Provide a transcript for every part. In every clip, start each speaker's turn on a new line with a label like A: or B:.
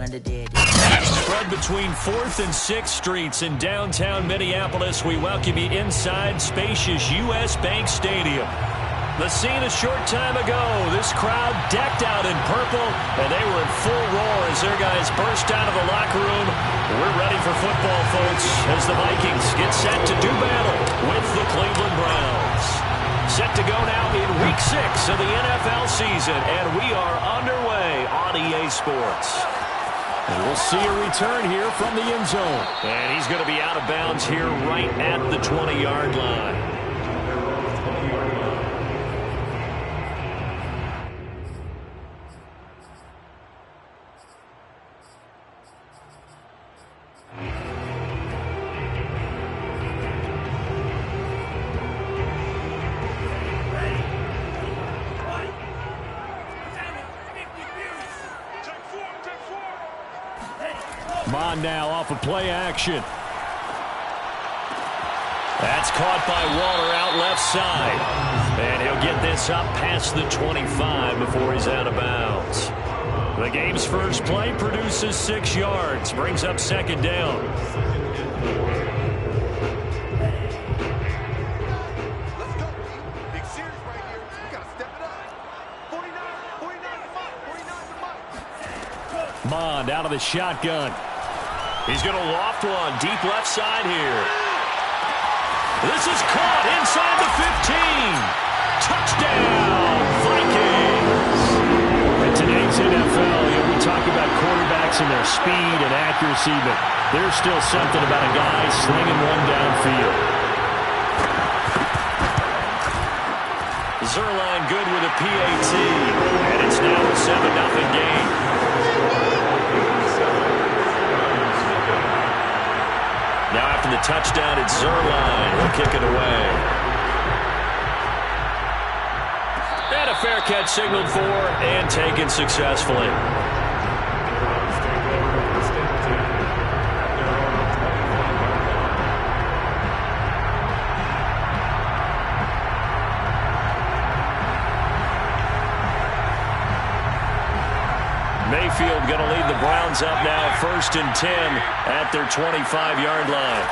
A: of the dead.
B: Spread between 4th and 6th Streets in downtown Minneapolis. We welcome you inside spacious U.S. Bank Stadium. The scene a short time ago, this crowd decked out in purple, and they were in full roar as their guys burst out of the locker room. We're ready for football, folks, as the Vikings get set to do battle with the Cleveland Browns. Set to go now in Week 6 of the NFL season, and we are underway on EA Sports. And we'll see a return here from the end zone. And he's going to be out of bounds here right at the 20-yard line. Now off of play action. That's caught by Waller out left side. And he'll get this up past the 25 before he's out of bounds. The game's first play produces 6 yards. Brings up second down.
C: Let's go. Big series right here. We got to step it up. 49 to Mike.
B: Mond out of the shotgun. He's going to loft one deep left side here. This is caught inside the 15. Touchdown, Vikings. In today's NFL, we talk about quarterbacks and their speed and accuracy, but there's still something about a guy slinging one downfield. Zerline good with a PAT, and it's now a 7-0 game. Now after the touchdown, it's Zerline. He'll kick it away. And a fair catch signaled for and taken successfully. Mayfield going to lead the Browns up now, 1st and 10 at their 25-yard line.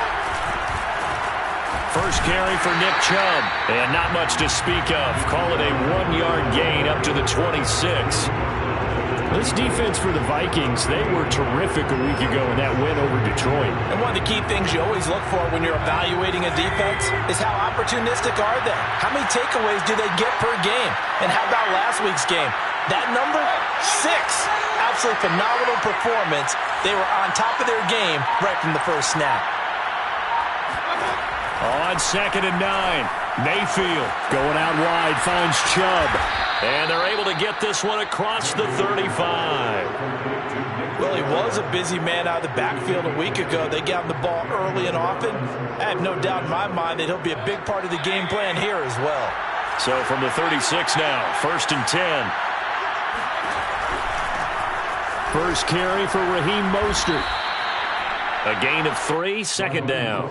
B: First carry for Nick Chubb, and not much to speak of. Call it a 1-yard gain up to the 26. This defense for the Vikings, they were terrific a week ago in that win over Detroit.
D: And one of the key things you always look for when you're evaluating a defense is how opportunistic are they? How many takeaways do they get per game? And how about last week's game? That number, 6. Absolutely phenomenal performance. They were on top of their game right from the first snap.
B: On 2nd and 9, Mayfield going out wide, finds Chubb. And they're able to get this one across the 35.
D: Well, he was a busy man out of the backfield a week ago. They got him the ball early and often. I have no doubt in my mind that he'll be a big part of the game plan here as well.
B: So from the 36 now, 1st and 10. First carry for Raheem Mostert. A gain of 3, 2nd down.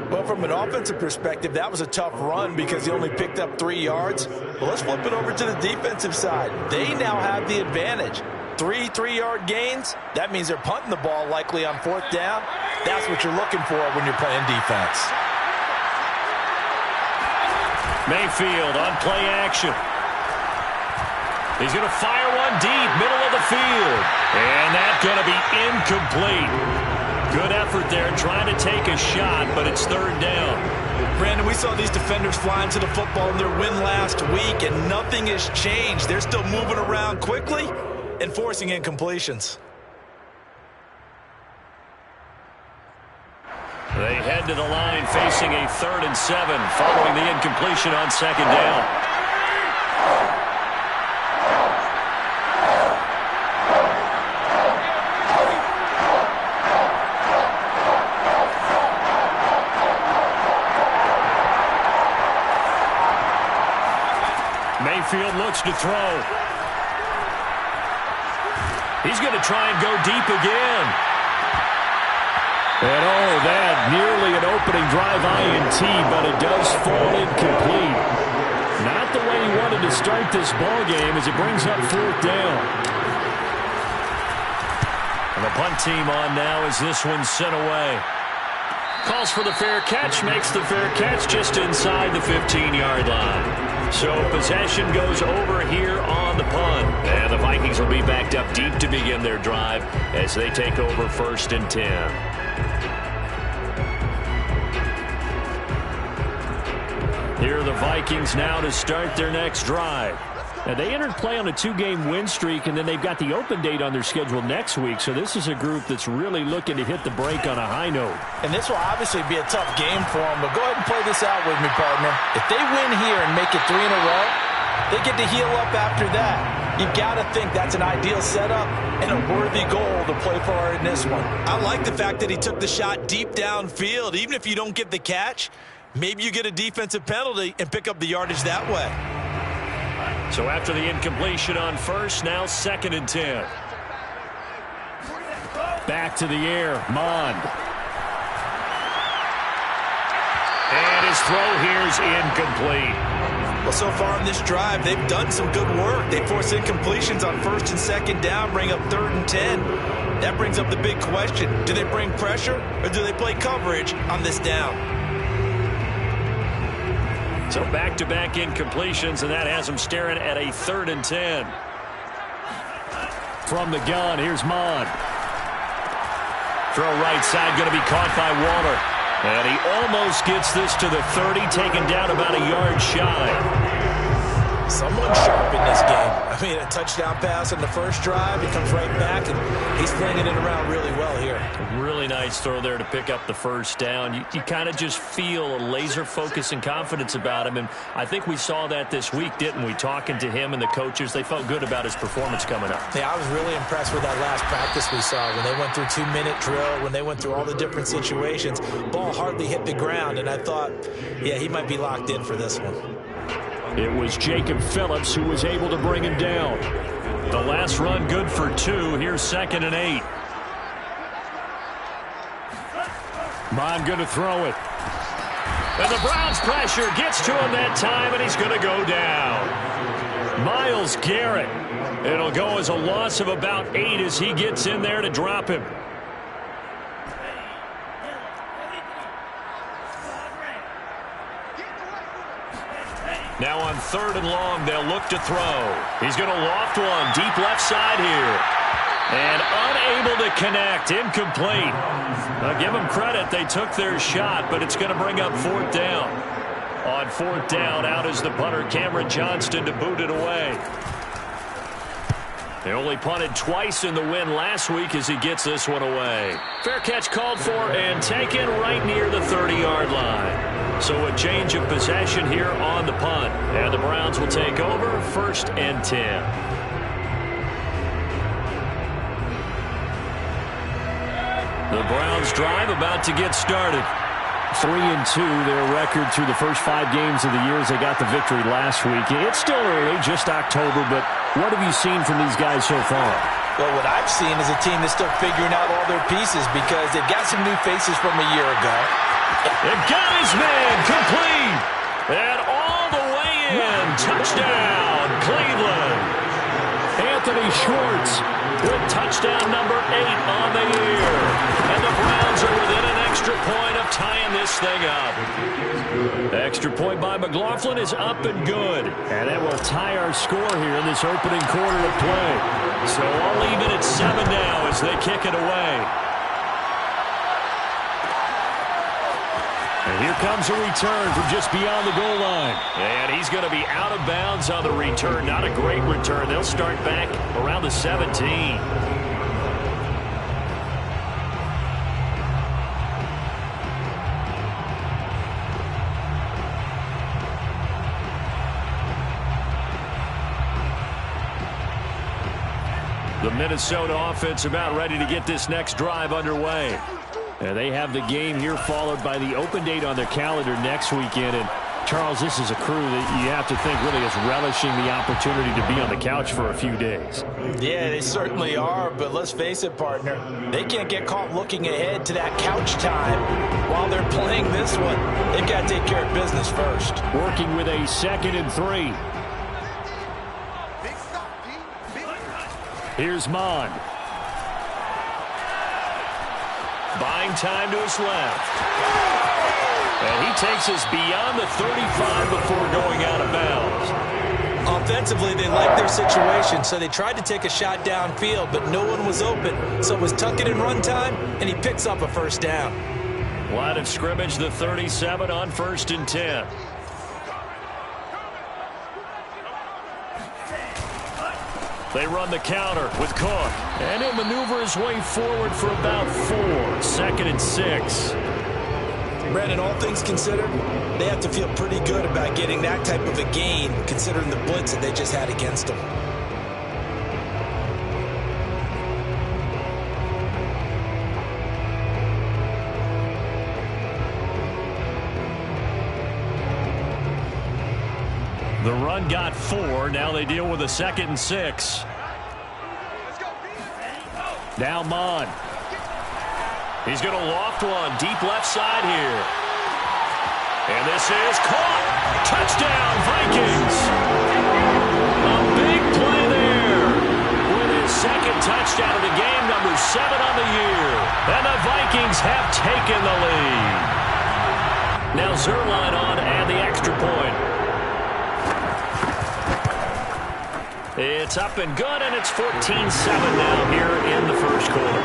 D: Well, from an offensive perspective, that was a tough run because he only picked up 3 yards. Well, let's flip it over to the defensive side. They now have the advantage. 3 3-yard gains. That means they're punting the ball likely on 4th down. That's what you're looking for when you're playing defense.
B: Mayfield on play action. He's going to fire one deep, middle of the field. And that's going to be incomplete. Good effort there, trying to take a shot, but it's 3rd down.
D: Brandon, we saw these defenders flying to the football in their win last week, and nothing has changed. They're still moving around quickly and forcing incompletions.
B: They head to the line facing a 3rd and 7 following the incompletion on 2nd down. Mayfield looks to throw. He's going to try and go deep again. And oh, that nearly an opening drive INT, but it does fall incomplete. Not the way he wanted to start this ball game as it brings up 4th down. And the punt team on now as this one's sent away. Calls for the fair catch, makes the fair catch just inside the 15-yard line. So possession goes over here on the punt. And the Vikings will be backed up deep to begin their drive as they take over 1st and 10. Here are the Vikings now to start their next drive. Now, they entered play on a 2-game win streak, and then they've got the open date on their schedule next week. So this is a group that's really looking to hit the break on a high note.
D: And this will obviously be a tough game for them, but go ahead and play this out with me, partner. If they win here and make it 3 in a row, they get to heal up after that. You've got to think that's an ideal setup and a worthy goal to play for in this one.
A: I like the fact that he took the shot deep downfield. Even if you don't get the catch, maybe you get a defensive penalty and pick up the yardage that way.
B: So after the incompletion on first, now 2nd and 10. Back to the air, Mond. And his throw here is incomplete.
A: Well, so far in this drive, they've done some good work. They force incompletions on 1st and 2nd down, bring up 3rd and 10. That brings up the big question. Do they bring pressure or do they play coverage on this down?
B: So back-to-back incompletions, and that has them staring at a 3rd and 10. From the gun, here's Mond. Throw right side, going to be caught by Waller. And he almost gets this to the 30, taken down about a yard shy.
A: Someone sharp in this game. I mean, a touchdown pass on the first drive. He comes right back, and he's flinging it around really well here.
B: Really nice throw there to pick up the first down. You kind of just feel a laser focus and confidence about him, and I think we saw that this week, didn't we? Talking to him and the coaches, they felt good about his performance coming up.
A: Yeah, I was really impressed with that last practice we saw when they went through 2-minute drill, when they went through all the different situations. Ball hardly hit the ground, and I thought, yeah, he might be locked in for this one.
B: It was Jacob Phillips who was able to bring him down. The last run good for 2. Here's 2nd and 8. Mond going to throw it. And the Browns pressure gets to him that time, and he's going to go down. Myles Garrett. It'll go as a loss of about 8 as he gets in there to drop him. Now on 3rd and long, they'll look to throw. He's going to loft one, deep left side here. And unable to connect, incomplete. Now give them credit, they took their shot, but it's going to bring up 4th down. On 4th down, out is the punter, Cameron Johnston, to boot it away. They only punted twice in the win last week as he gets this one away. Fair catch called for and taken right near the 30-yard line. So a change of possession here on the punt. And the Browns will take over 1st and 10. The Browns drive about to get started. 3-2, their record through the first 5 games of the year as they got the victory last week. It's still early, just October, but what have you seen from these guys so far?
A: Well, what I've seen is a team that's still figuring out all their pieces because they've got some new faces from a year ago.
B: They've got his man, complete, and all the way in. Touchdown, Cleveland. Anthony Schwartz with touchdown number 8 on the year. And the Browns are within an extra point of tying this thing up. The extra point by McLaughlin is up and good. And that will tie our score here in this opening quarter of play. So I'll leave it at 7 now as they kick it away. And here comes a return from just beyond the goal line. And he's going to be out of bounds on the return. Not a great return. They'll start back around the 17. The Minnesota offense about ready to get this next drive underway. And they have the game here followed by the open date on their calendar next weekend. And, Charles, this is a crew that you have to think really is relishing the opportunity to be on the couch for a few days.
A: Yeah, they certainly are, but let's face it, partner. They can't get caught looking ahead to that couch time while they're playing this one. They've got to take care of business first.
B: Working with a 2nd and 3. Here's Mond. Buying time to his left. And he takes us beyond the 35 before going out of bounds.
A: Offensively, they liked their situation, so they tried to take a shot downfield, but no one was open. So it was tuck it and run time, and he picks up a first down.
B: Line of scrimmage, the 37 on 1st and 10. They run the counter with Cook, and he'll maneuver his way forward for about 4. 2nd and 6.
A: Brandon, all things considered, they have to feel pretty good about getting that type of a gain, considering the blitz that they just had against them.
B: The run got 4. Now they deal with a 2nd and 6. Now Mon. He's going to loft one deep left side here. And this is caught. Touchdown, Vikings. A big play there. With his 2nd touchdown of the game, number 7 on the year. And the Vikings have taken the lead. Now Zerline on and the extra point. It's up and good, and it's 14-7 now here in the first quarter.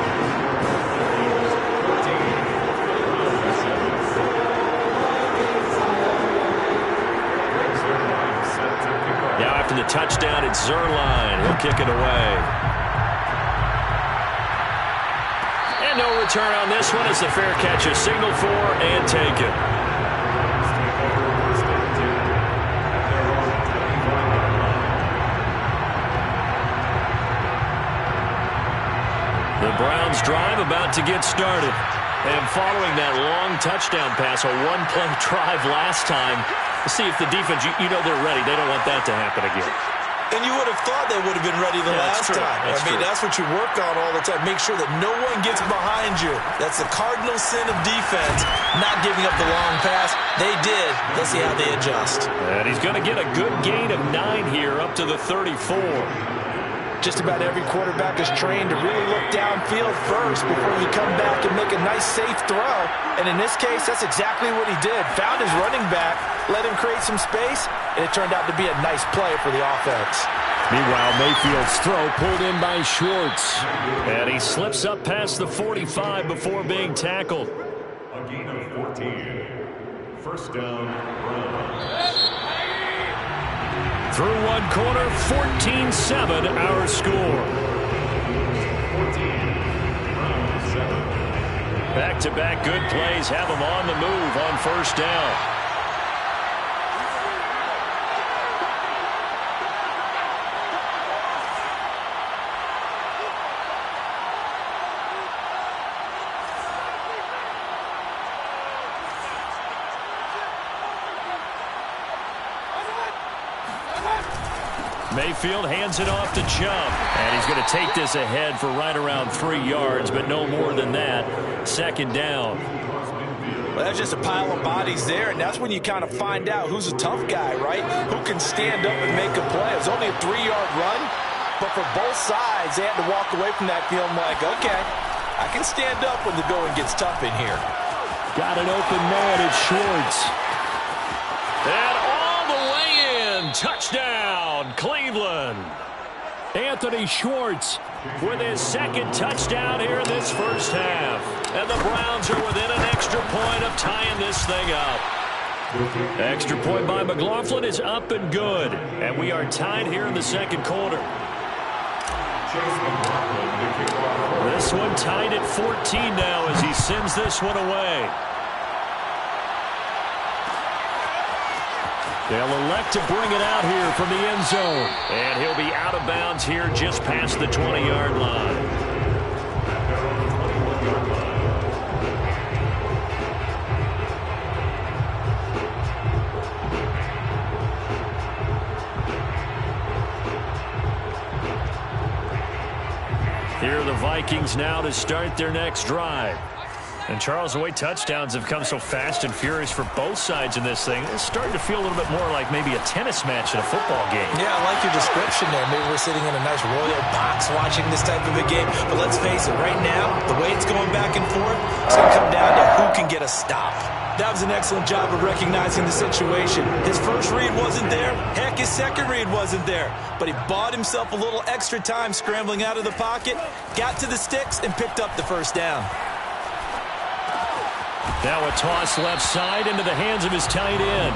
B: Now after the touchdown, it's Zerline. He'll kick it away. And no return on this one as the fair catch is signaled for and taken. The Browns drive about to get started. And following that long touchdown pass, a one-play drive last time, see if the defense, you know they're ready. They don't want that to happen again.
A: And you would have thought they would have been ready the last time. That's what you work on all the time. Make sure that no one gets behind you. That's the cardinal sin of defense, not giving up the long pass. They did. Let's see how they adjust.
B: And he's going to get a good gain of 9 here up to the 34.
D: Just about every quarterback is trained to really look downfield first before you come back and make a nice, safe throw. And in this case, that's exactly what he did. Found his running back, let him create some space, and it turned out to be a nice play for the offense.
B: Meanwhile, Mayfield's throw pulled in by Schwartz. And he slips up past the 45 before being tackled.
E: A gain of 14. First down, Browns.
B: Through one quarter, 14-7 our score.
E: 14,
B: Back-to-back good plays have them on the move on first down. Mayfield hands it off to Chubb. And he's going to take this ahead for right around 3 yards, but no more than that. 2nd down.
A: Well, that's just a pile of bodies there, and that's when you kind of find out who's a tough guy, right? Who can stand up and make a play. It was only a 3-yard run, but for both sides, they had to walk away from that feeling like, okay, I can stand up when the going gets tough in here.
B: Got an open man, it's Schwartz. And all the way in, touchdown, Cleveland. Anthony Schwartz with his 2nd touchdown here in this first half. And the Browns are within an extra point of tying this thing up. Extra point by McLaughlin is up and good. And we are tied here in the 2nd quarter. This one tied at 14 now as he sends this one away. They'll elect to bring it out here from the end zone. And he'll be out of bounds here just past the 20-yard line. Here are the Vikings now to start their next drive. And, Charles, the way touchdowns have come so fast and furious for both sides in this thing, it's starting to feel a little bit more like maybe a tennis match in a football game.
D: Yeah, I like your description there. Maybe we're sitting in a nice royal box watching this type of a game. But let's face it, right now, the way it's going back and forth, it's going to come down to who can get a stop. That was an excellent job of recognizing the situation. His first read wasn't there. Heck, his second read wasn't there. But he bought himself a little extra time scrambling out of the pocket, got to the sticks, and picked up the first down.
B: Now a toss left side into the hands of his tight end.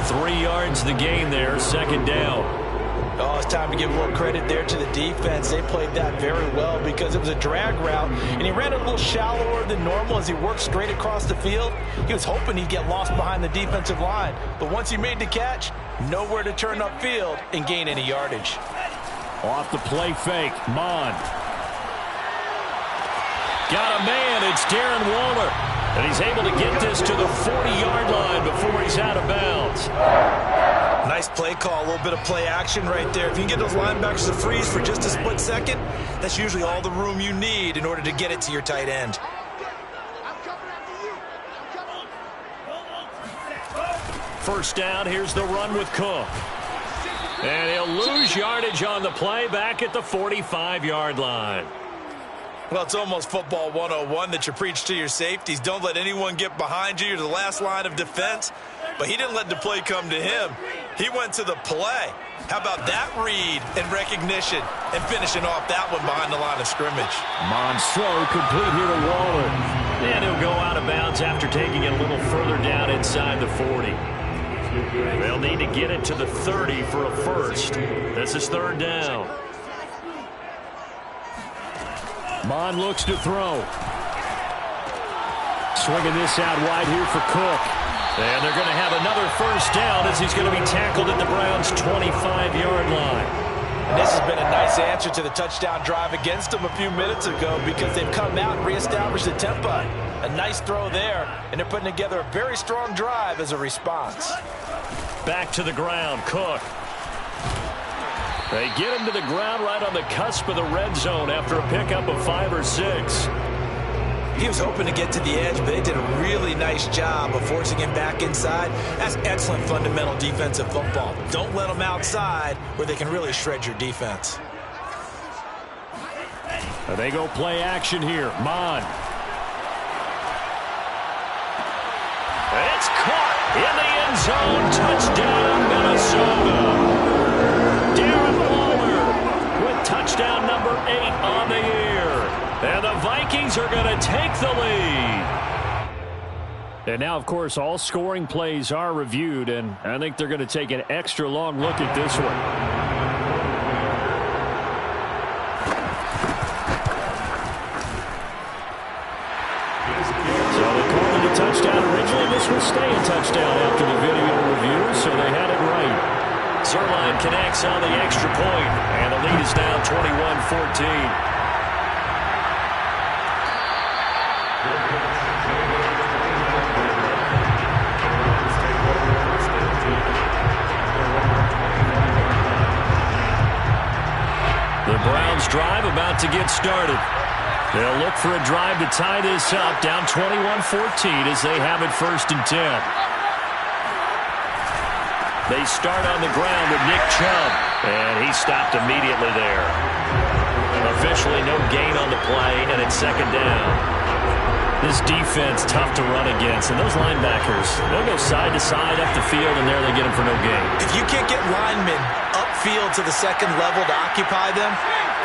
B: 3 yards the gain there, second down.
D: Oh, it's time to give a little credit there to the defense. They played that very well because it was a drag route, and he ran it a little shallower than normal as he worked straight across the field. He was hoping he'd get lost behind the defensive line, but once he made the catch, nowhere to turn upfield and gain any yardage.
B: Off the play fake, Mon. Got a man, it's Darren Waller. And he's able to get this to the 40-yard line before he's out of bounds.
A: Nice play call, a little bit of play action right there. If you can get those linebackers to freeze for just a split second, that's usually all the room you need in order to get it to your tight end.
B: First down, here's the run with Cook. And he'll lose yardage on the play back at the 45-yard line.
A: Well, it's almost football 101 that you preach to your safeties. Don't let anyone get behind you. You're the last line of defense. But he didn't let the play come to him. He went to the play. How about that read and recognition and finishing off that one behind the line of scrimmage?
B: Monceau complete here to Waller. And he'll go out of bounds after taking it a little further down inside the 40. They'll need to get it to the 30 for a first. This is third down. Mon looks to throw. Swinging this out wide here for Cook. And they're going to have another first down as he's going to be tackled at the Browns' 25-yard line.
D: And this has been a nice answer to the touchdown drive against them a few minutes ago because they've come out and reestablished the tempo. A nice throw there, and they're putting together a very strong drive as a response.
B: Back to the ground, Cook. They get him to the ground right on the cusp of the red zone after a pickup of 5 or 6.
A: He was hoping to get to the edge, but they did a really nice job of forcing him back inside. That's excellent fundamental defensive football. Don't let them outside where they can really shred your defense.
B: And they go play action here. Mon. It's caught in the end zone. Touchdown, Minnesota. Touchdown number 8 on the year. And the Vikings are going to take the lead. And now, of course, all scoring plays are reviewed, and I think they're going to take an extra long look at this one. So they called it a touchdown originally. This will stay a touchdown after the video review, so they had it right. Zerline connects on the extra point, and the lead is now 21-14. The Browns drive about to get started. They'll look for a drive to tie this up, down 21-14 as they have it first and 10. They start on the ground with Nick Chubb, and he stopped immediately there. Officially no gain on the play, and it's second down. This defense tough to run against, and those linebackers, they'll go side to side up the field, and there they get them for no gain.
A: If you can't get linemen upfield to the second level to occupy them,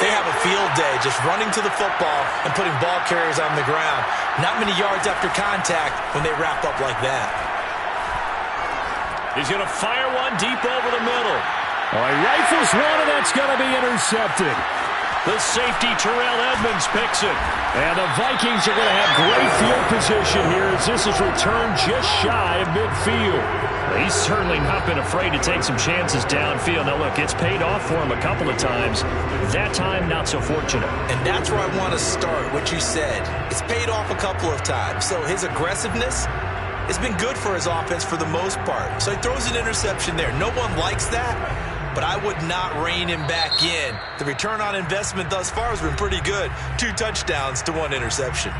A: they have a field day just running to the football and putting ball carriers on the ground. Not many yards after contact when they wrap up like that.
B: He's going to fire one deep over the middle. All right, rifles one, and that's going to be intercepted. The safety, Terrell Edmonds, picks it. And the Vikings are going to have great field position here as this is returned just shy of midfield. He's certainly not been afraid to take some chances downfield. Now, look, it's paid off for him a couple of times. That time, not so fortunate.
A: And that's where I want to start, what you said. It's paid off a couple of times. So his aggressiveness has been good for his offense for the most part. So he throws an interception there. No one likes that, but I would not rein him back in. The return on investment thus far has been pretty good. 2 touchdowns to 1 interception.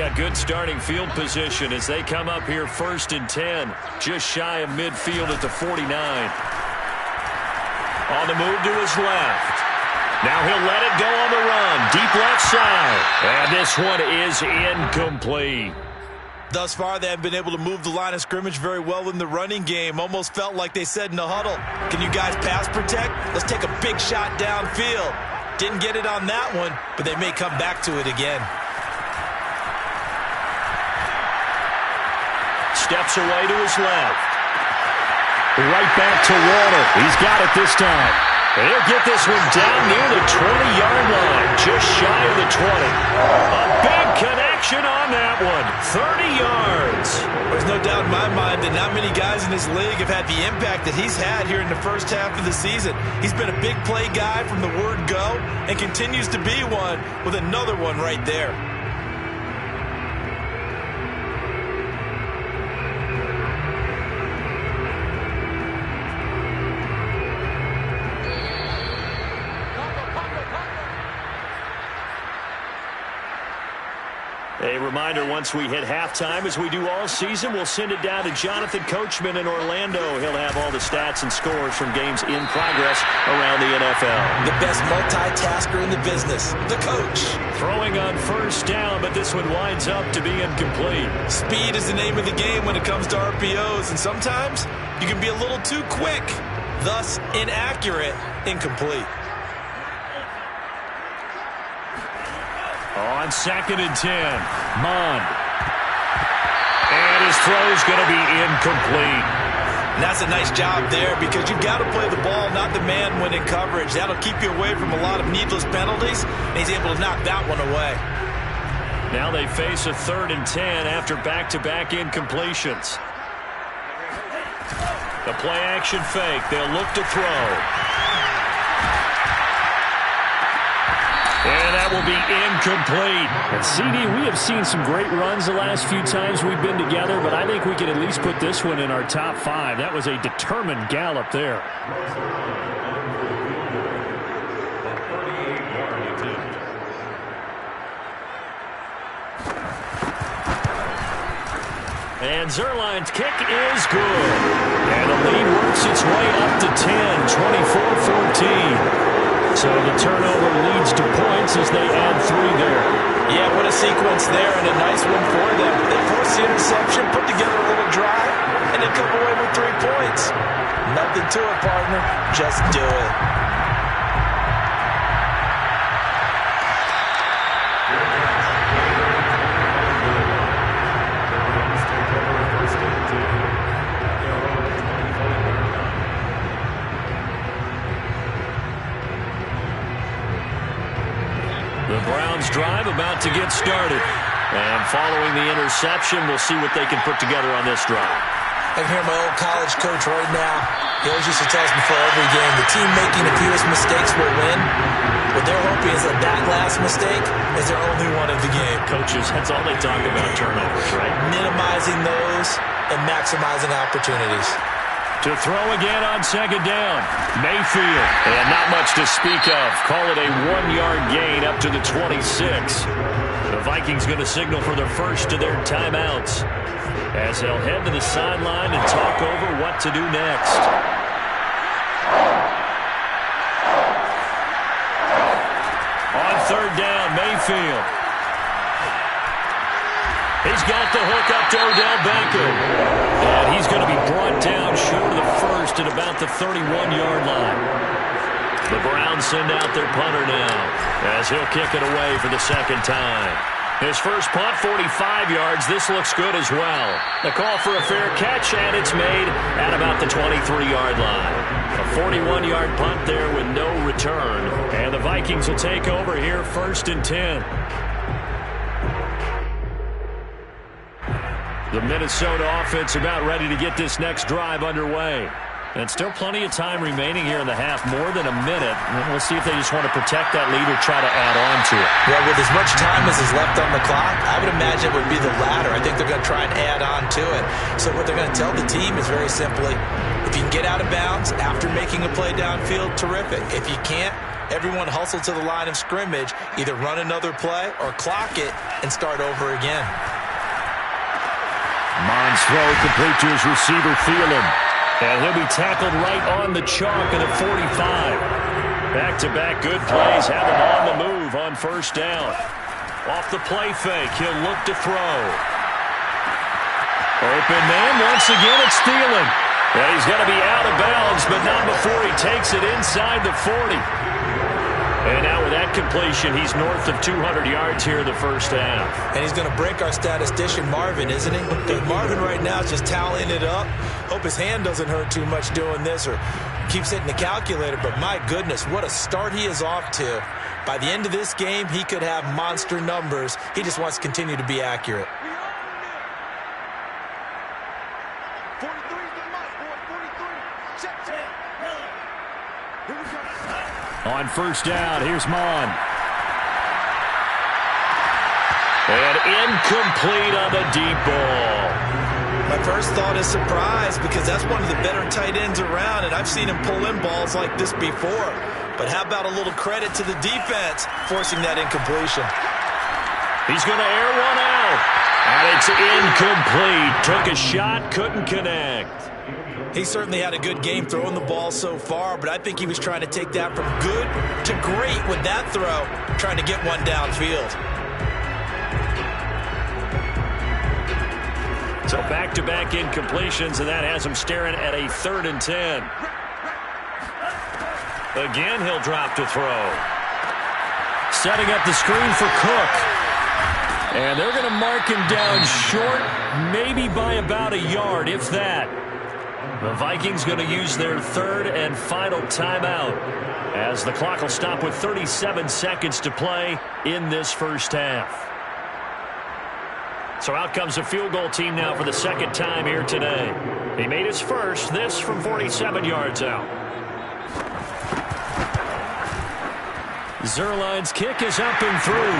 B: got good starting field position as they come up here 1st and 10, just shy of midfield at the 49. On the move to his left. Now he'll let it go on the run. Deep left side. And this one is incomplete.
A: Thus far, they haven't been able to move the line of scrimmage very well in the running game. Almost felt like they said in the huddle, can you guys pass protect? Let's take a big shot downfield. Didn't get it on that one, but they may come back to it again.
B: Steps away to his left. Right back to Water. He's got it this time. He'll get this one down near the 20-yard line, just shy of the 20. A big connection on that one, 30 yards.
A: There's no doubt in my mind that not many guys in this league have had the impact that he's had here in the first half of the season. He's been a big play guy from the word go and continues to be one with another one right there.
B: A reminder, once we hit halftime, as we do all season, we'll send it down to Jonathan Coachman in Orlando. He'll have all the stats and scores from games in progress around the NFL.
A: The best multitasker in the business, the coach.
B: Throwing on 1st down, but this one winds up to be incomplete.
A: Speed is the name of the game when it comes to RPOs, and sometimes you can be a little too quick, thus inaccurate, incomplete.
B: On 2nd and 10, Mond. And his throw's going to be incomplete.
A: And that's a nice job there because you've got to play the ball, not the man when in coverage. That'll keep you away from a lot of needless penalties, and he's able to knock that one away.
B: Now they face a 3rd and 10 after back-to-back incompletions. The play-action fake. They'll look to throw. And that will be incomplete.
F: And CD, we have seen some great runs the last few times we've been together, but I think we can at least put this one in our top 5. That was a determined gallop there.
B: And Zerline's kick is good. And the lead works its way up to 10, 24-14. So the turnover leads to points as they add 3 there.
A: Yeah, what a sequence there and a nice one for them. They force the interception, put together a little drive, and they come away with 3 points. Nothing to it, partner. Just do it.
B: The Browns drive about to get started. And following the interception, we'll see what they can put together on this drive.
A: I can hear my old college coach right now. He always used to tell us before every game, the team making the fewest mistakes will win. What they're hoping is that last mistake is their only one of the game.
B: Coaches, that's all they talk about, turnovers, right?
A: Minimizing those and maximizing opportunities.
B: To throw again on 2nd down, Mayfield. And not much to speak of. Call it a 1-yard gain up to the 26. The Vikings going to signal for their first of their timeouts as they'll head to the sideline and talk over what to do next. On 3rd down, Mayfield. He's got the hook up to Odell Beckham. And he's going to be brought down short of the first at about the 31-yard line. The Browns send out their punter now as he'll kick it away for the 2nd time. His first punt, 45 yards. This looks good as well. The call for a fair catch, and it's made at about the 23-yard line. A 41-yard punt there with no return. And the Vikings will take over here 1st and 10. The Minnesota offense about ready to get this next drive underway. And still plenty of time remaining here in the half, more than a minute. And we'll see if they just want to protect that lead or try to add on to it.
A: Well, with as much time as is left on the clock, I would imagine it would be the latter. I think they're going to try and add on to it. So what they're going to tell the team is very simply, if you can get out of bounds after making a play downfield, terrific. If you can't, Everyone hustle to the line of scrimmage, either run another play or clock it and start over again.
B: Mond's throw complete to his receiver, Thielen. And he'll be tackled right on the chalk at the 45. Back-to-back good plays have him on the move on first down. Off the play fake, he'll look to throw. Open man, once again it's Thielen. And he's going to be out of bounds, but not before he takes it inside the 40. And now with that completion, he's north of 200 yards here in the first half.
A: And he's going to break our statistician Marvin, isn't he? Because Marvin right now is just tallying it up. Hope his hand doesn't hurt too much doing this or keeps hitting the calculator. But my goodness, what a start he is off to. By the end of this game, he could have monster numbers. He just wants to continue to be accurate.
B: On first down, here's Mon. And incomplete on the deep ball.
A: My first thought is surprise because that's one of the better tight ends around, and I've seen him pull in balls like this before. But how about a little credit to the defense forcing that incompletion?
B: He's going to air one out. And it's incomplete. Took a shot, couldn't connect.
A: He certainly had a good game throwing the ball so far, but I think he was trying to take that from good to great with that throw, trying to get one downfield.
B: So back-to-back incompletions, and that has him staring at a 3rd and 10. Again, he'll drop to throw. Setting up the screen for Cook. And they're going to mark him down short, maybe by about a yard, if that. The Vikings going to use their 3rd and final timeout as the clock will stop with 37 seconds to play in this first half. So out comes a field goal team now for the 2nd time here today. He made his first, this from 47 yards out. Zerline's kick is up and through.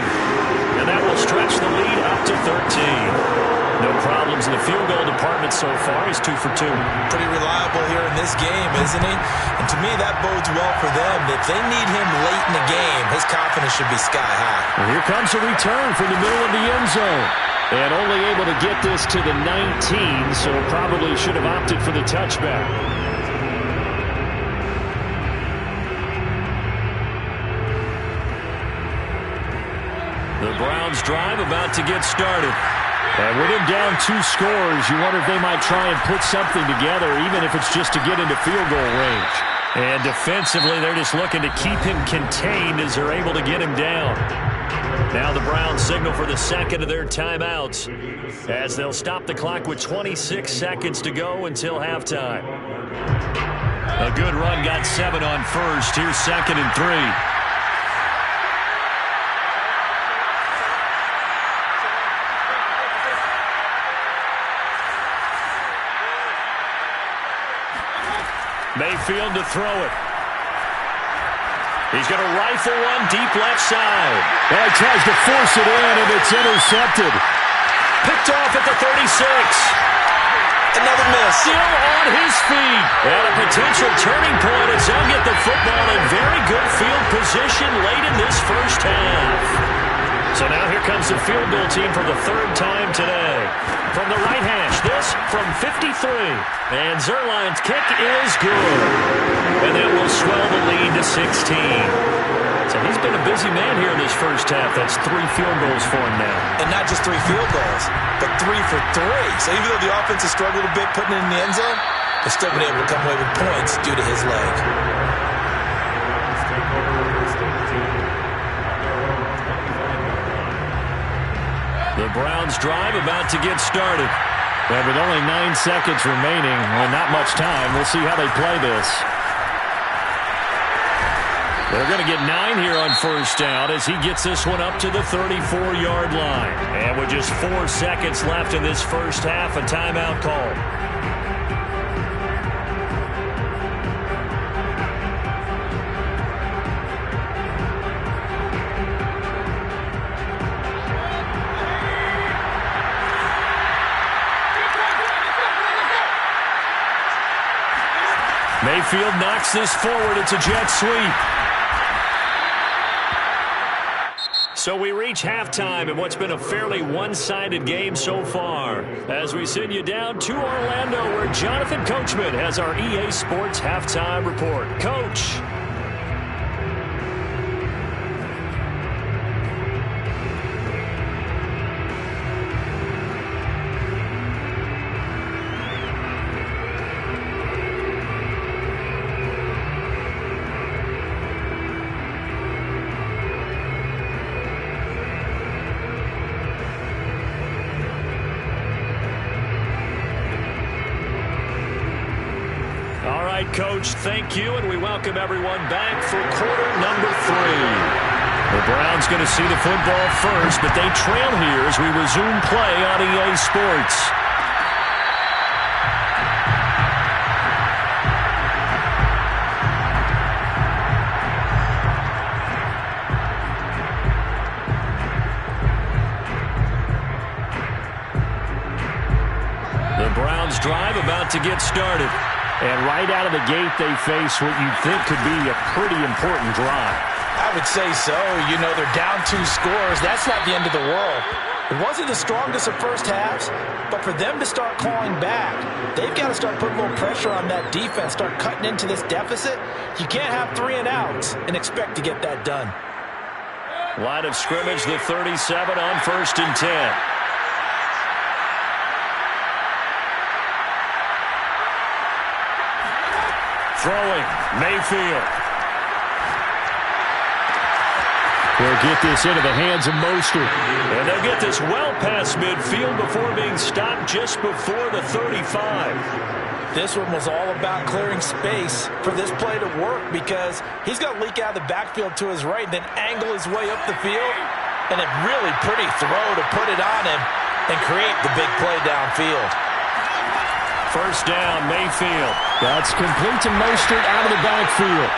B: And that will stretch the lead up to 13. No problems in the field goal department so far. He's 2 for 2.
A: Pretty reliable here in this game, isn't he? And to me, that bodes well for them. If they need him late in the game, his confidence should be sky high.
B: Well, here comes a return from the middle of the end zone. And only able to get this to the 19, so probably should have opted for the touchback. The Browns drive about to get started. And with him down 2 scores, you wonder if they might try and put something together, even if it's just to get into field goal range. And defensively, they're just looking to keep him contained as they're able to get him down. Now the Browns signal for the 2nd of their timeouts as they'll stop the clock with 26 seconds to go until halftime. A good run got 7 on first. Here's 2nd and 3. Mayfield to throw it. He's going to rifle one deep left side.
F: Well, he tries to force it in, and it's intercepted.
B: Picked off at the 36.
A: Another miss.
B: Still on his feet. And a potential turning point as they'll get the football in very good field position late in this first half. So now here comes the field goal team for the 3rd time today. From the right hash, this from 53. And Zerline's kick is good. And that will swell the lead to 16. So he's been a busy man here in this first half. That's 3 field goals for him now.
A: And not just 3 field goals, but 3 for 3. So even though the offense has struggled a bit putting it in the end zone, they've still been able to come away with points due to his leg.
B: The Browns drive about to get started.
F: And with only 9 seconds remaining, well, not much time. We'll see how they play this.
B: They're going to get 9 here on first down as he gets this one up to the 34-yard line. And with just 4 seconds left in this first half, a timeout call. Mayfield knocks this forward. It's a jet sweep. So we reach halftime in what's been a fairly one-sided game so far. As we send you down to Orlando, where Jonathan Coachman has our EA Sports halftime report. Coach. Coach, thank you, and we welcome everyone back for quarter number 3. The Browns going to see the football first, but they trail here as we resume play on EA Sports. The Browns drive about to get started. And right out of the gate, they face what you'd think could be a pretty important drive.
D: I would say so. You know, they're down 2 scores. That's not the end of the world. It wasn't the strongest of first halves, but for them to start clawing back, they've got to start putting a little pressure on that defense, start cutting into this deficit. You can't have 3 and outs and expect to get that done.
B: Line of scrimmage, the 37 on 1st and 10. Throwing, Mayfield.
F: They'll get this into the hands of Mostert.
B: And they'll get this well past midfield before being stopped just before the 35.
D: This one was all about clearing space for this play to work because he's going to leak out of the backfield to his right and then angle his way up the field. And a really pretty throw to put it on him and create the big play downfield.
B: First down, Mayfield.
F: That's complete to Mostert out of the backfield.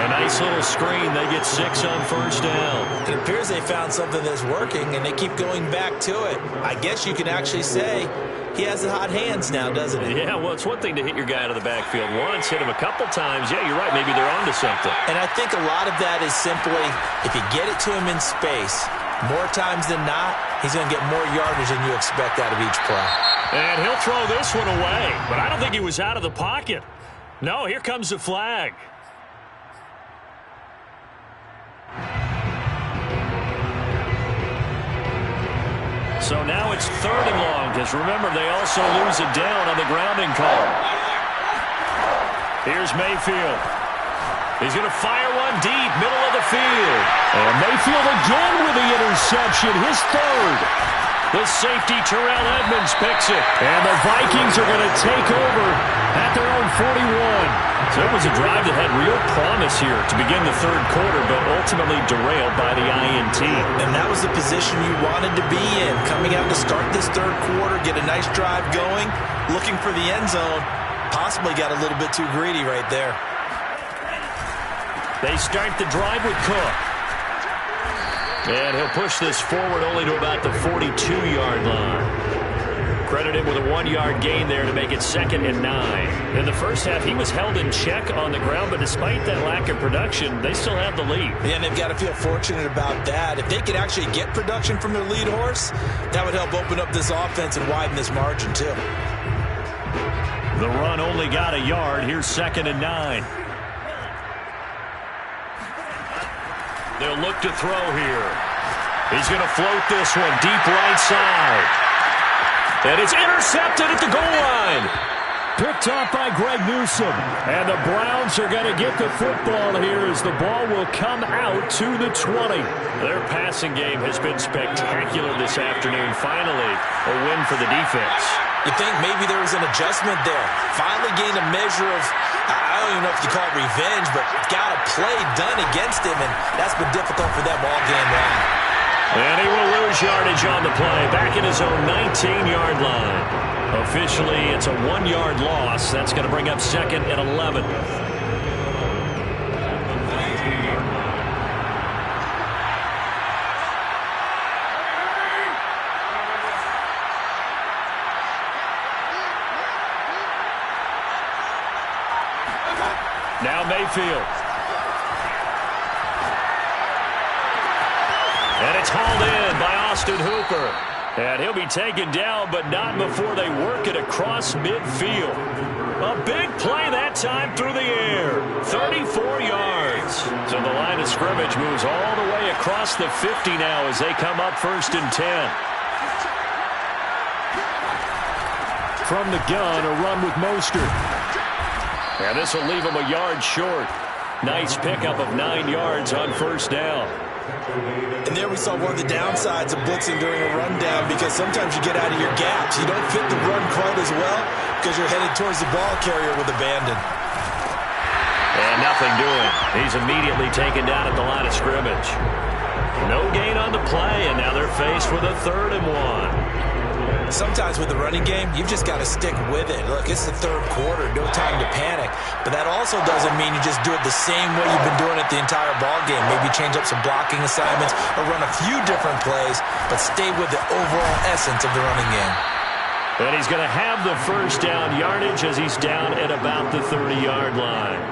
B: A nice little screen. They get 6 on first down.
A: It appears they found something that's working, and they keep going back to it. I guess you can actually say he has the hot hands now, doesn't he?
B: Yeah, well, it's one thing to hit your guy out of the backfield once, hit him a couple times. Yeah, you're right. Maybe they're onto something.
A: And I think a lot of that is simply if you get it to him in space, more times than not, he's going to get more yardage than you expect out of each play.
B: And he'll throw this one away, but I don't think he was out of the pocket. No, here comes the flag. So now it's 3rd and long, because remember, they also lose it down on the grounding call. Here's Mayfield. He's going to fire one deep, middle of the field.
F: And Mayfield again with the interception, his 3rd.
B: The safety, Terrell Edmonds, picks it.
F: And the Vikings are going to take over at their own 41.
B: So it was a drive that had real promise here to begin the 3rd quarter, but ultimately derailed by the INT.
A: And that was the position you wanted to be in. Coming out to start this 3rd quarter, get a nice drive going, looking for the end zone. Possibly got a little bit too greedy right there.
B: They start the drive with Cook. And he'll push this forward only to about the 42-yard line. Credited with a 1-yard gain there to make it 2nd and 9. In the first half, he was held in check on the ground, but despite that lack of production, they still have the lead.
A: Yeah, and they've got to feel fortunate about that. If they could actually get production from their lead horse, that would help open up this offense and widen this margin too.
B: The run only got a yard. Here's 2nd and 9. They'll look to throw here. He's going to float this one deep right side. And it's intercepted at the goal line.
F: Picked off by Greg Newsome. And the Browns are going to get the football here as the ball will come out to the 20.
B: Their passing game has been spectacular this afternoon. Finally, a win for the defense.
A: You think maybe there was an adjustment there. Finally gained a measure of, I don't even know if you call it revenge, but got a play done against him, and that's been difficult for them all game long.
B: And he will lose yardage on the play, back at his own 19-yard line. Officially, it's a 1-yard loss. That's going to bring up 2nd and 11. Now Mayfield. And it's hauled in by Austin Hooper. And he'll be taken down, but not before they work it across midfield. A big play that time through the air. 34 yards. So the line of scrimmage moves all the way across the 50 now as they come up 1st and 10. From the gun, a run with Mostert. And this will leave him a yard short. Nice pickup of 9 yards on 1st down.
D: And there we saw one of the downsides of blitzing during a rundown, because sometimes you get out of your gaps. You don't fit the run quite as well because you're headed towards the ball carrier with abandon.
B: And nothing doing. He's immediately taken down at the line of scrimmage. No gain on the play, and now they're faced with a 3rd and 1.
D: Sometimes with the running game, you've just got to stick with it. Look, it's the 3rd quarter, no time to panic. But that also doesn't mean you just do it the same way you've been doing it the entire ball game. Maybe change up some blocking assignments or run a few different plays, but stay with the overall essence of the running game.
B: And he's going to have the 1st down yardage as he's down at about the 30-yard line.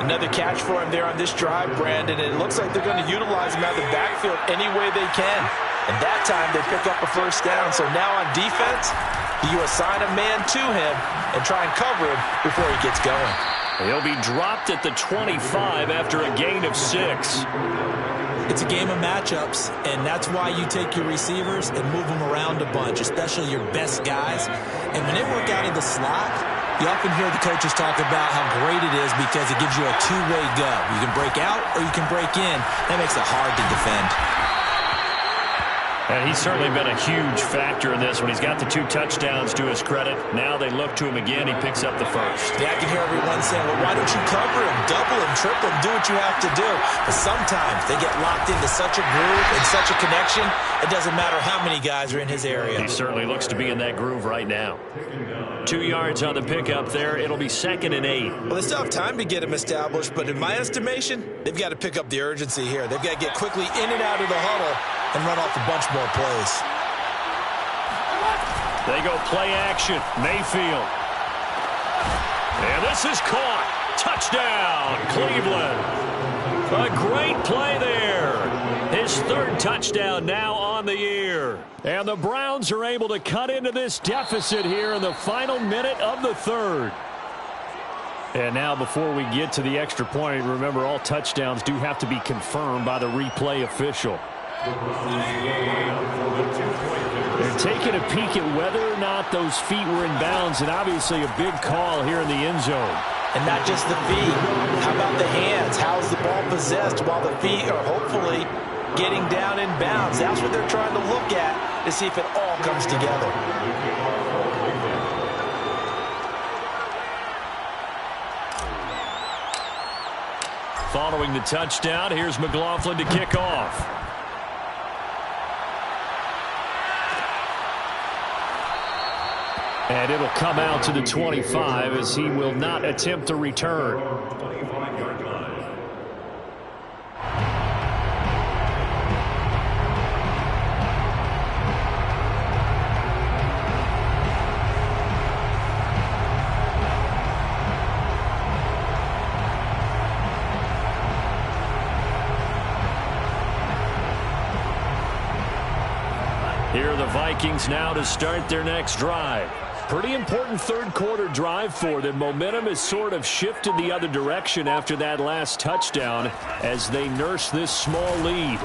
D: Another catch for him there on this drive, Brandon. And it looks like they're going to utilize him out of the backfield any way they can. And that time they pick up a 1st down. So now on defense, you assign a man to him and try and cover him before he gets going.
B: He'll be dropped at the 25 after a gain of 6.
D: It's a game of matchups, and that's why you take your receivers and move them around a bunch, especially your best guys. And when they work out of the slot, you often hear the coaches talk about how great it is because it gives you a two-way go. You can break out or you can break in. That makes it hard to defend.
B: And he's certainly been a huge factor in this when he's got the 2 touchdowns to his credit. Now they look to him again. He picks up the 1st.
D: Yeah, I can hear everyone saying, well, why don't you cover him, double him, triple him, do what you have to do. But sometimes they get locked into such a groove and such a connection, it doesn't matter how many guys are in his area.
B: He certainly looks to be in that groove right now. 2 yards on the pickup there. It'll be 2nd and 8.
D: Well, they still have time to get him established, but in my estimation, they've got to pick up the urgency here. They've got to get quickly in and out of the huddle and run off a bunch more plays.
B: They go play action. Mayfield. And this is caught. Touchdown, Cleveland. A great play there. His 3rd touchdown now on the year. And the Browns are able to cut into this deficit here in the final minute of the 3rd. And now before we get to the extra point, remember all touchdowns do have to be confirmed by the replay official. They're taking a peek at whether or not those feet were in bounds, and obviously a big call here in the end zone.
D: And not just the feet. How about the hands? How's the ball possessed while the feet are hopefully getting down in bounds? That's what they're trying to look at to see if it all comes together.
B: Following the touchdown, here's McLaughlin to kick off. And it'll come out to the 25 as he will not attempt to return. Here are the Vikings now to start their next drive. Pretty important 3rd quarter drive for them. Momentum has sort of shifted the other direction after that last touchdown as they nurse this small lead.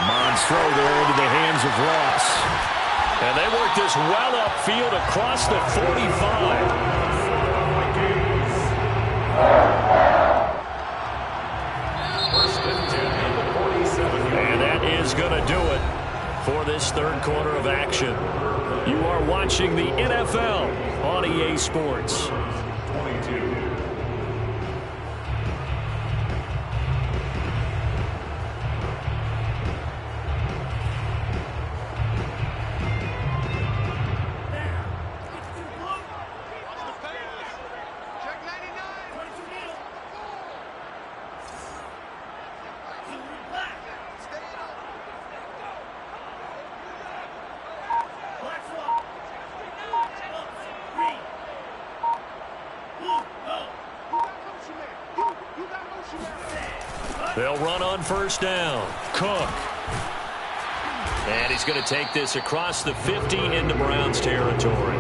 B: Mond's throw there into the hands of Ross. And they work this well upfield across the 45. And that is going to do it for this 3rd quarter of action. You are watching the NFL on EA Sports.
E: 22.
G: Go!
B: They'll run on first down. Cook. And he's going to take this across the 50 into Browns territory.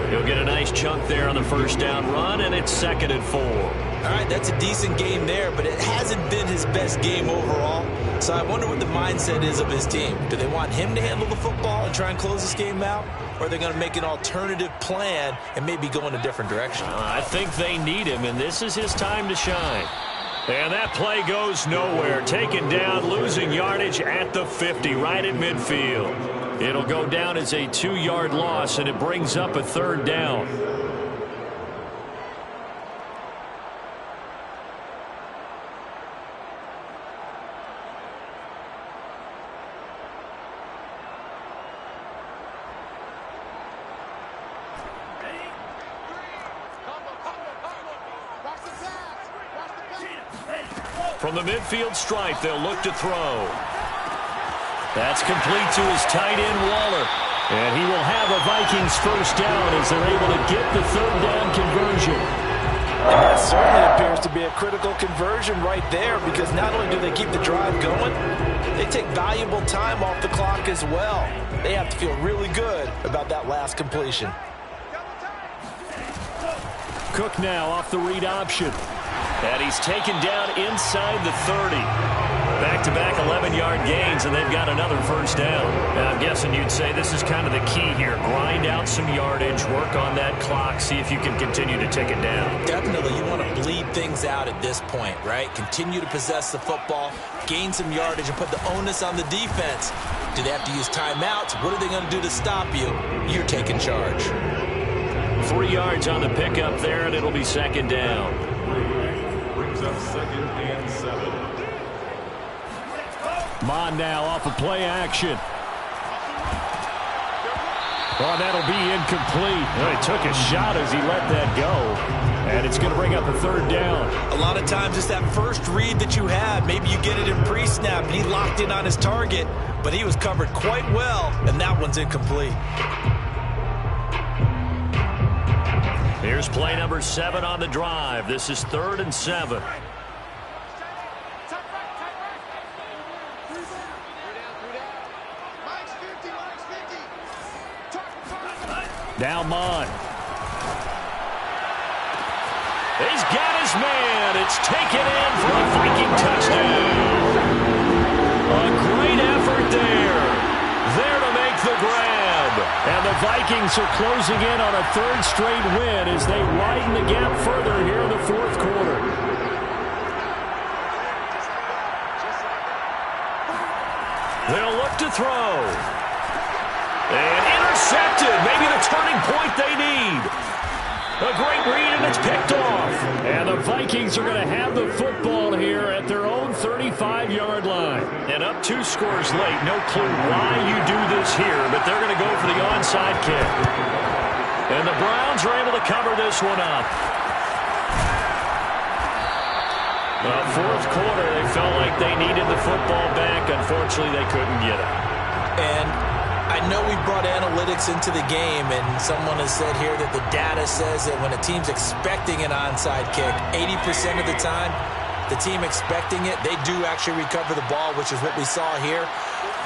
B: He'll get a nice chunk there on the first down run, and it's 2nd and 4.
A: All right, that's a decent game there, but it hasn't been his best game overall. So I wonder what the mindset is of his team. Do they want him to handle the football and try and close this game out? Or are they going to make an alternative plan and maybe go in a different direction?
B: I think they need him, and this is his time to shine. And that play goes nowhere. Taken down, losing yardage at the 50, right at midfield. It'll go down as a 2-yard loss, and it brings up a 3rd down. From the midfield stripe, they'll look to throw. That's complete to his tight end, Waller. And he will have a Vikings first down as they're able to get the 3rd down conversion.
D: And that certainly appears to be a critical conversion right there, because not only do they keep the drive going, they take valuable time off the clock as well. They have to feel really good about that last completion.
B: Cook now off the read option. And he's taken down inside the 30. Back-to-back 11-yard gains, and they've got another first down. Now, I'm guessing you'd say this is kind of the key here. Grind out some yardage, work on that clock, see if you can continue to take it down.
A: Definitely. You want to bleed things out at this point, right? Continue to possess the football, gain some yardage, and put the onus on the defense. Do they have to use timeouts? What are they going to do to stop you? You're taking charge.
B: 3 yards on the pickup there, and it'll be 2nd down.
E: Brings up 2nd and 7.
B: Mon now off of play action. Oh, that'll be incomplete. Well, he took a shot as he let that go. And it's going to bring up a 3rd down.
A: A lot of times it's that first read that you have. Maybe you get it in pre-snap and he locked in on his target, but he was covered quite well, and that one's incomplete.
B: Here's play number 7 on the drive. This is 3rd and 7. Now Mon. He's got his man. It's taken in for a Viking touchdown. A great effort there. There to make the grab. And the Vikings are closing in on a 3rd straight win as they widen the gap further here in the 4th quarter. They'll look to throw. And intercepted. Maybe the turning point they need. A great read, and it's picked off. And the Vikings are going to have the football here at their own 35-yard line. And up 2 scores late. No clue why you do this here, but they're going to go for the onside kick. And the Browns are able to cover this one up. The 4th quarter, they felt like they needed the football back. Unfortunately, they couldn't get it.
A: And I know we brought analytics into the game, and someone has said here that the data says that when a team's expecting an onside kick, 80% of the time, the team expecting it, they do actually recover the ball, which is what we saw here.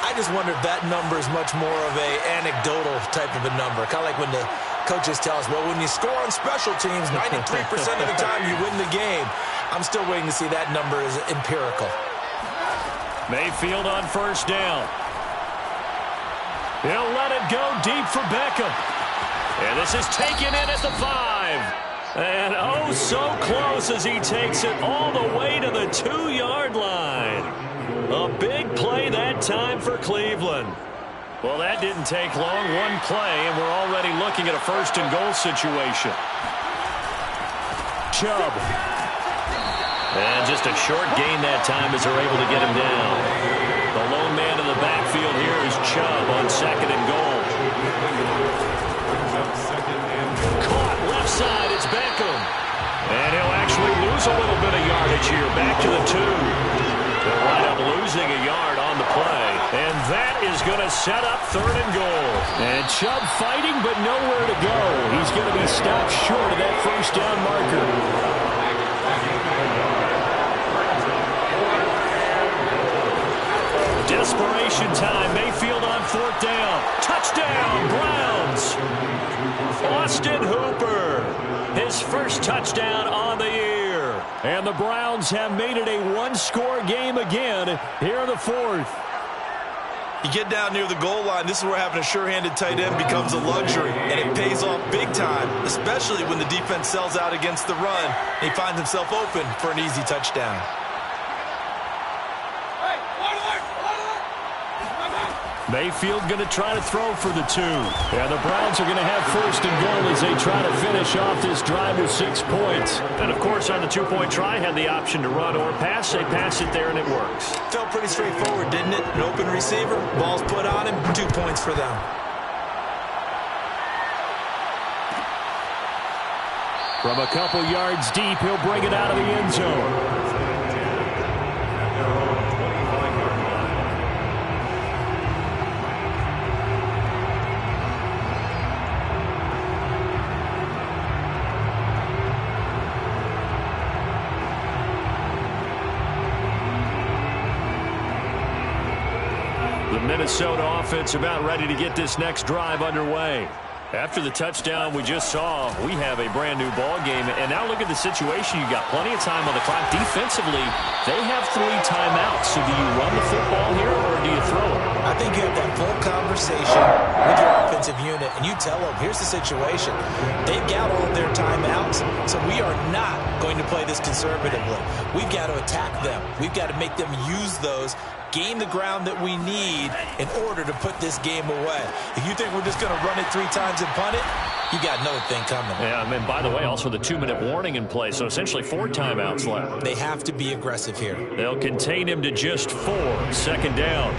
A: I just wonder if that number is much more of a anecdotal type of a number. Kind of like when the coaches tell us, well, when you score on special teams, 93% of the time you win the game. I'm still waiting to see that number is empirical.
B: Mayfield on first down. He'll let it go deep for Beckham. And this is taken in at the 5. And oh, so close as he takes it all the way to the 2-yard line. A big play that time for Cleveland. Well, that didn't take long. One play, and we're already looking at a 1st and goal situation. Chubb. And just a short gain that time as they're able to get him down. The lone man in the backfield here is Chubb on 2nd and goal. Caught left side, it's Beckham. And he'll actually lose a little bit of yardage here. Back to the 2. They'll wind up losing a yard on the play. And that is going to set up 3rd and goal. And Chubb fighting, but nowhere to go. He's going to be stopped short of that first down marker. desperation time. Mayfield on 4th down. Touchdown, Browns. Austin Hooper, his first touchdown on the year. And the Browns have made it a one-score game again here in the 4th.
A: You get down near the goal line, this is where having a sure-handed tight end becomes a luxury, and it pays off big time, especially when the defense sells out against the run, and he finds himself open for an easy touchdown.
B: Mayfield going to try to throw for the 2. And the Browns are going to have 1st and goal as they try to finish off this drive with 6 points. And, of course, on the 2-point try, had the option to run or pass. They pass it there, and it works.
A: Felt pretty straightforward, didn't it? An open receiver, ball's put on him, 2 points for them.
B: From a couple yards deep, he'll bring it out of the end zone. The Minnesota offense about ready to get this next drive underway. After the touchdown we just saw, we have a brand-new ball game. And now look at the situation. You got plenty of time on the clock. Defensively, they have 3 timeouts. So do you run the football here or do you throw it?
D: I think you have that full conversation with your offensive unit, and you tell them, here's the situation. They've got all of their timeouts, so we are not going to play this conservatively. We've got to attack them. We've got to make them use those, gain the ground that we need in order to put this game away. If you think we're just going to run it 3 times and punt it, you got another thing coming.
B: Yeah, and by the way, also the 2-minute warning in play, so essentially 4 timeouts left.
D: They have to be aggressive here.
B: They'll contain him to just 4. 2nd down.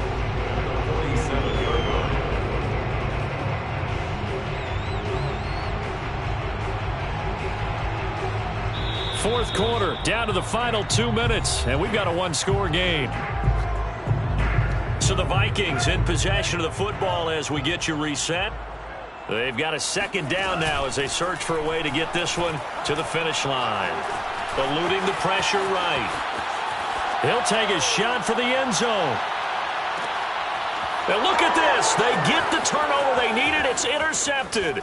B: Fourth quarter, down to the final 2 minutes, and we've got a 1-score game. So the Vikings in possession of the football as we get you reset. They've got a 2nd down now as they search for a way to get this one to the finish line. Eluding the pressure right. He'll take a shot for the end zone. And look at this. They get the turnover they needed. It's intercepted.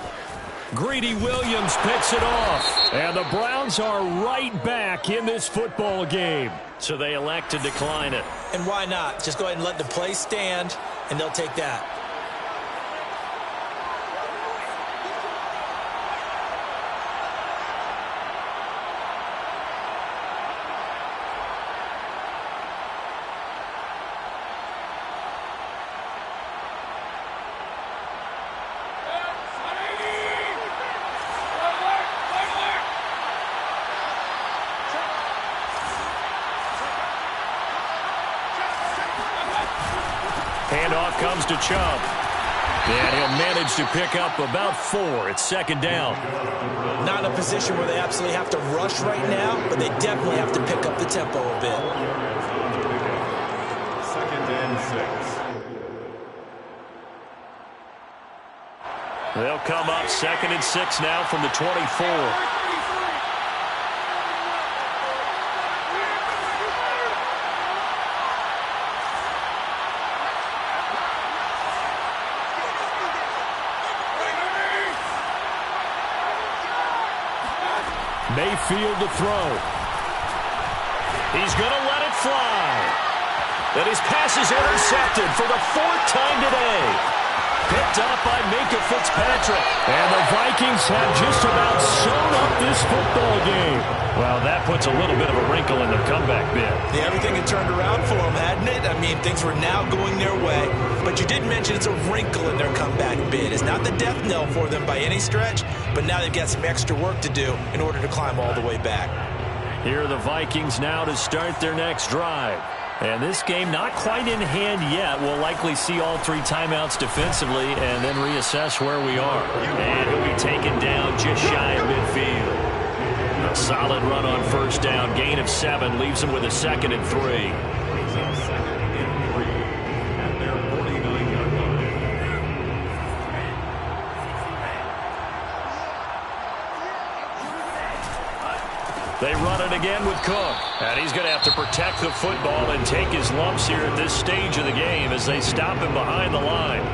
B: Greedy Williams picks it off. And the Browns are right back in this football game. So they elect to decline it.
D: And why not? Just go ahead and let the play stand, and they'll take that.
B: Handoff comes to Chubb. And he'll manage to pick up about 4. It's 2nd down.
D: Not in a position where they absolutely have to rush right now, but they definitely have to pick up the tempo a bit.
E: 2nd and 6.
B: They'll come up 2nd and 6 now from the 24. Mayfield to throw. He's going to let it fly. And his pass is intercepted for the 4th time today. Picked up by Minka Fitzpatrick. And the Vikings have just about sewn up this football game. Well, that puts a little bit of a wrinkle in the comeback bid.
A: Yeah, everything had turned around for them, hadn't it? I mean, things were now going their way. But you did mention it's a wrinkle in their comeback bid. It's not the death knell for them by any stretch, but now they've got some extra work to do in order to climb all the way back.
B: Here are the Vikings now to start their next drive. And this game not quite in hand yet. We'll likely see all 3 timeouts defensively and then reassess where we are. And he'll be taken down just shy of midfield. A solid run on 1st down. Gain of 7 leaves him with a 2nd and 3.
E: At their 49-yard line.
B: They run it again with Cook. And he's going to have to protect the football and take his lumps here at this stage of the game as they stop him behind the line.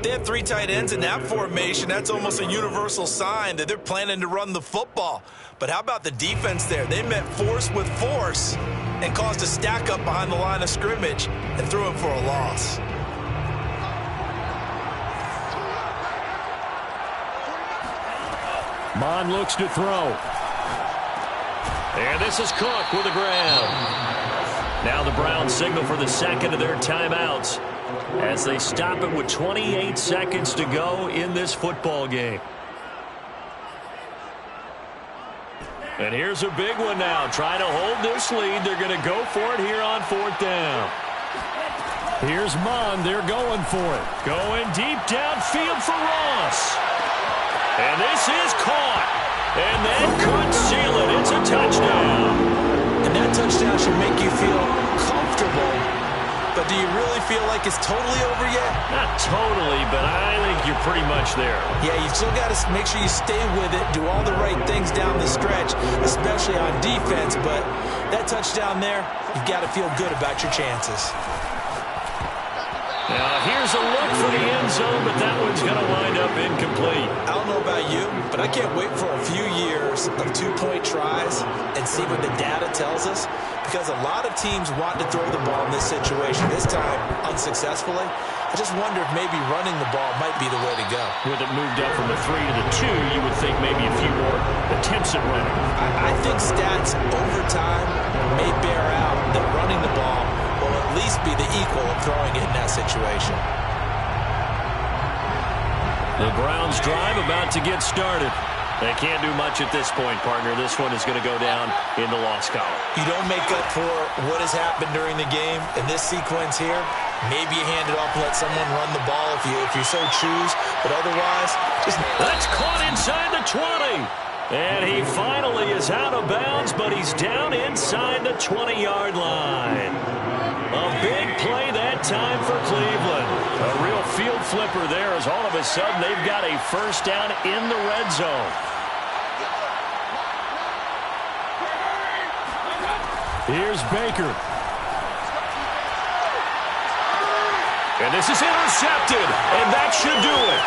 A: They have 3 tight ends in that formation. That's almost a universal sign that they're planning to run the football. But how about the defense there? They met force with force and caused a stack up behind the line of scrimmage and threw him for a loss.
B: Mon looks to throw. And this is Cook with the grab. Now the Browns signal for the second of their timeouts as they stop it with 28 seconds to go in this football game. And here's a big one now. Trying to hold this lead. They're going to go for it here on 4th down. Here's Mon. They're going for it. Going deep downfield for Ross. And this is caught. And that could seal it. It's a touchdown.
A: And that touchdown should make you feel comfortable. But do you really feel like it's totally over yet?
B: Not totally, but I think you're pretty much there.
A: Yeah, you've still got to make sure you stay with it, do all the right things down the stretch, especially on defense. But that touchdown there, you've got to feel good about your chances.
B: Now, here's a look for the end zone, but that one's going to wind up incomplete.
A: I don't know about you, but I can't wait for a few years of 2-point tries and see what the data tells us, because a lot of teams want to throw the ball in this situation, this time unsuccessfully. I just wonder if maybe running the ball might be the way to go.
B: With it moved up from the 3 to the 2, you would think maybe a few more attempts at running.
A: I think stats over time may bear out that running the ball will at least be the equal of throwing it in that situation.
B: The Browns drive about to get started. They can't do much at this point, partner. This one is going to go down in the loss column.
A: You don't make up for what has happened during the game in this sequence here. Maybe you hand it off and let someone run the ball if you so choose. But otherwise, just...
B: That's caught inside the 20. And he finally is out of bounds, but he's down inside the 20-yard line. A big play that time for Cleveland. A real field flipper there as all of a sudden they've got a first down in the red zone. Here's Baker. And this is intercepted, and that should do it.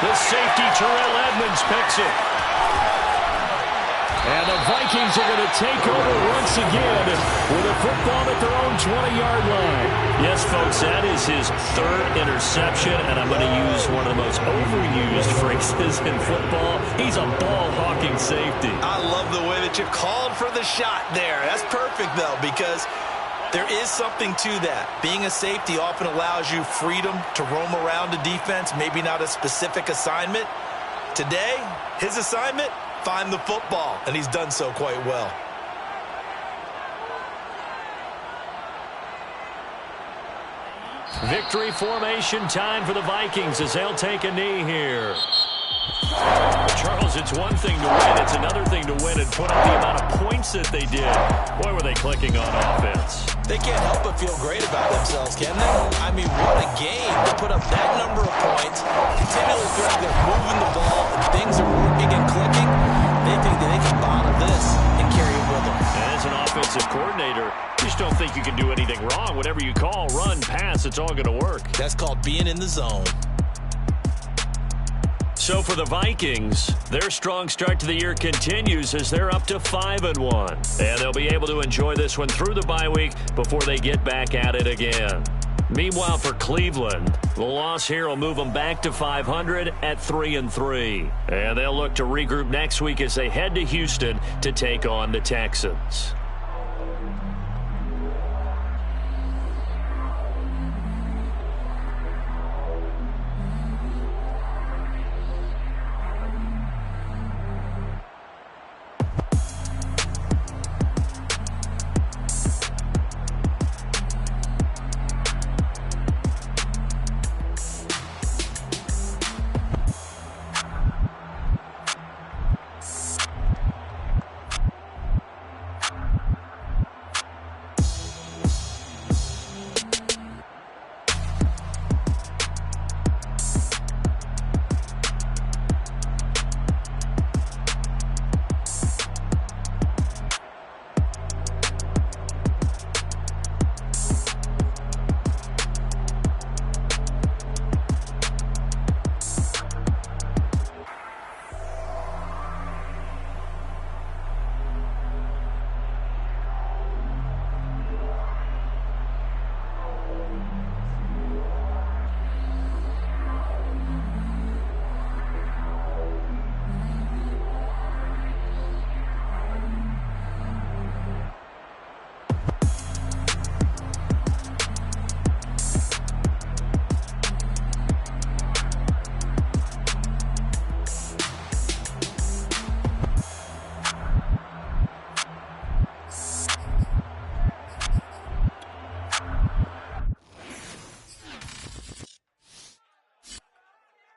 B: The safety Terrell Edmonds picks it. And the Vikings are going to take over once again with a football at their own 20-yard line. Yes, folks, that is his 3rd interception, and I'm going to use one of the most overused phrases in football. He's a ball-hawking safety.
A: I love the way that you called for the shot there. That's perfect, though, because there is something to that. Being a safety often allows you freedom to roam around a defense, maybe not a specific assignment. Today, his assignment, find the football, and he's done so quite well.
B: Victory formation time for the Vikings as they'll take a knee here. Charles, it's one thing to win. It's another thing to win and put up the amount of points that they did. Boy, were they clicking on offense.
A: They can't help but feel great about themselves, can they? I mean, what a game to put up that number of points, continually feeling they're moving the ball, and things are working and clicking. They think that they can bottle this and carry it with them.
B: And as an offensive coordinator, you just don't think you can do anything wrong. Whatever you call, run, pass, it's all going to work.
A: That's called being in the zone.
B: So for the Vikings, their strong start to the year continues as they're up to 5-1. And they'll be able to enjoy this one through the bye week before they get back at it again. Meanwhile, for Cleveland, the loss here will move them back to 500 at 3-3. And they'll look to regroup next week as they head to Houston to take on the Texans.